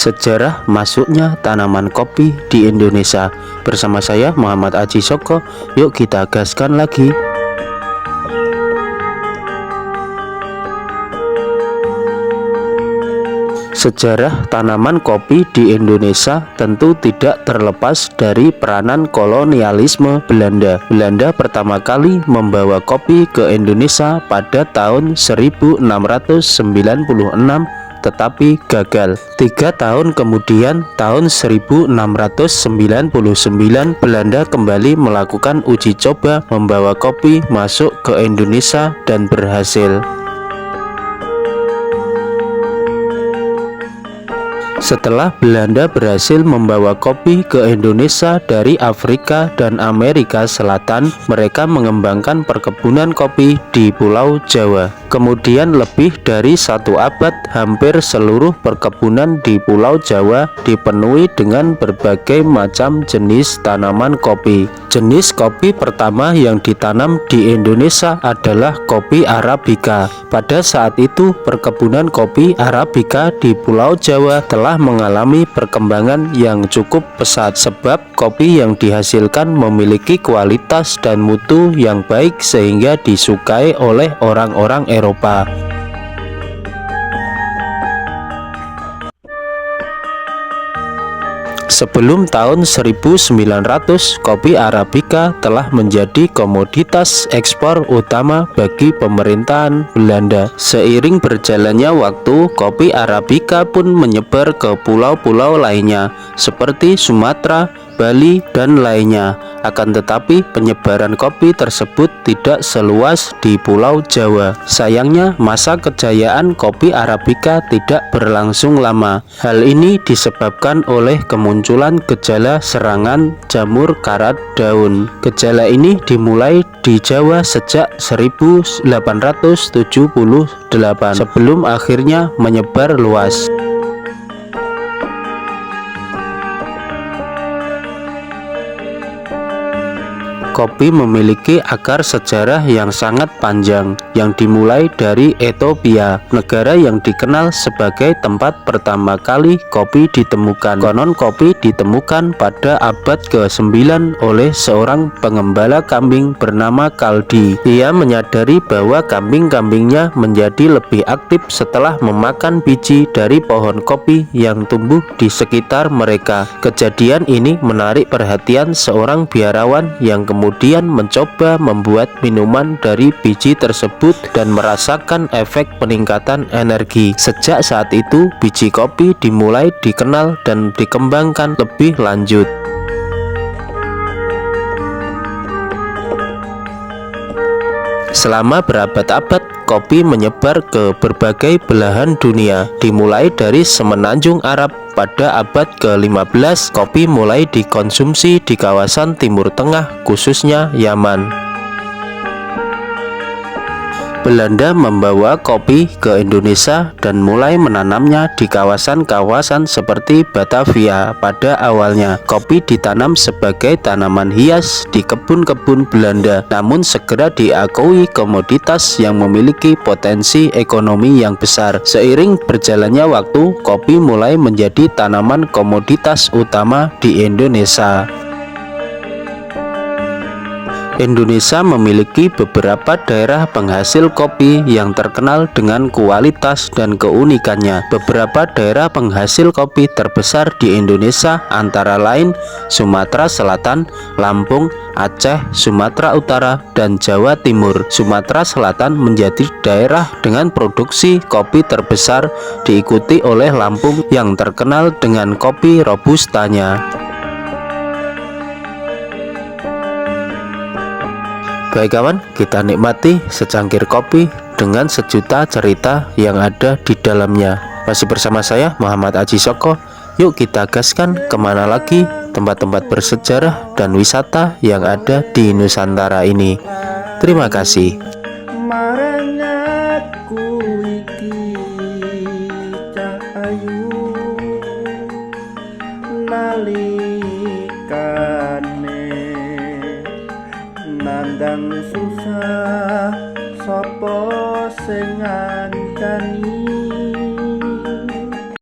Sejarah masuknya tanaman kopi di Indonesia. Bersama saya Muhammad Aji Soko. Yuk kita gaskan lagi. Sejarah tanaman kopi di Indonesia tentu tidak terlepas dari peranan kolonialisme Belanda. Belanda pertama kali membawa kopi ke Indonesia pada tahun 1696, tetapi gagal. 3 tahun kemudian, tahun 1699, Belanda kembali melakukan uji coba membawa kopi masuk ke Indonesia dan berhasil. Setelah Belanda berhasil membawa kopi ke Indonesia dari Afrika dan Amerika Selatan, mereka mengembangkan perkebunan kopi di Pulau Jawa. Kemudian lebih dari 1 abad, hampir seluruh perkebunan di Pulau Jawa dipenuhi dengan berbagai macam jenis tanaman kopi. Jenis kopi pertama yang ditanam di Indonesia adalah kopi Arabica. Pada saat itu, perkebunan kopi Arabica di Pulau Jawa telah mengalami perkembangan yang cukup pesat, sebab kopi yang dihasilkan memiliki kualitas dan mutu yang baik sehingga disukai oleh orang-orang Eropa. Sebelum tahun 1900, kopi Arabica telah menjadi komoditas ekspor utama bagi pemerintahan Belanda. Seiring berjalannya waktu, kopi Arabica pun menyebar ke pulau-pulau lainnya seperti Sumatera, Bali, dan lainnya. Akan tetapi penyebaran kopi tersebut tidak seluas di Pulau Jawa. Sayangnya masa kejayaan kopi Arabica tidak berlangsung lama. Hal ini disebabkan oleh kemunculan gejala serangan jamur karat daun. Gejala ini dimulai di Jawa sejak 1878 sebelum akhirnya menyebar luas. Kopi memiliki akar sejarah yang sangat panjang, yang dimulai dari Ethiopia, negara yang dikenal sebagai tempat pertama kali kopi ditemukan. Konon kopi ditemukan pada abad ke-9 oleh seorang pengembala kambing bernama Kaldi. Ia menyadari bahwa kambing-kambingnya menjadi lebih aktif setelah memakan biji dari pohon kopi yang tumbuh di sekitar mereka. Kejadian ini menarik perhatian seorang biarawan yang kemudian mencoba membuat minuman dari biji tersebut dan merasakan efek peningkatan energi. Sejak saat itu, biji kopi dimulai dikenal dan dikembangkan lebih lanjut. Selama berabad-abad, kopi menyebar ke berbagai belahan dunia. Dimulai dari semenanjung Arab pada abad ke-15, kopi mulai dikonsumsi di kawasan Timur Tengah, khususnya Yaman. Belanda membawa kopi ke Indonesia dan mulai menanamnya di kawasan-kawasan seperti Batavia. Pada awalnya, kopi ditanam sebagai tanaman hias di kebun-kebun Belanda, namun segera diakui komoditas yang memiliki potensi ekonomi yang besar. Seiring berjalannya waktu, kopi mulai menjadi tanaman komoditas utama di Indonesia. Indonesia memiliki beberapa daerah penghasil kopi yang terkenal dengan kualitas dan keunikannya. Beberapa daerah penghasil kopi terbesar di Indonesia antara lain Sumatera Selatan, Lampung, Aceh, Sumatera Utara, dan Jawa Timur. Sumatera Selatan menjadi daerah dengan produksi kopi terbesar, diikuti oleh Lampung yang terkenal dengan kopi robustanya. Baik kawan, kita nikmati secangkir kopi dengan sejuta cerita yang ada di dalamnya. Masih bersama saya Muhammad Aji Soko. Yuk kita gaskan kemana lagi tempat-tempat bersejarah dan wisata yang ada di Nusantara ini. Terima kasih. Nandang susah sapa sing ngancani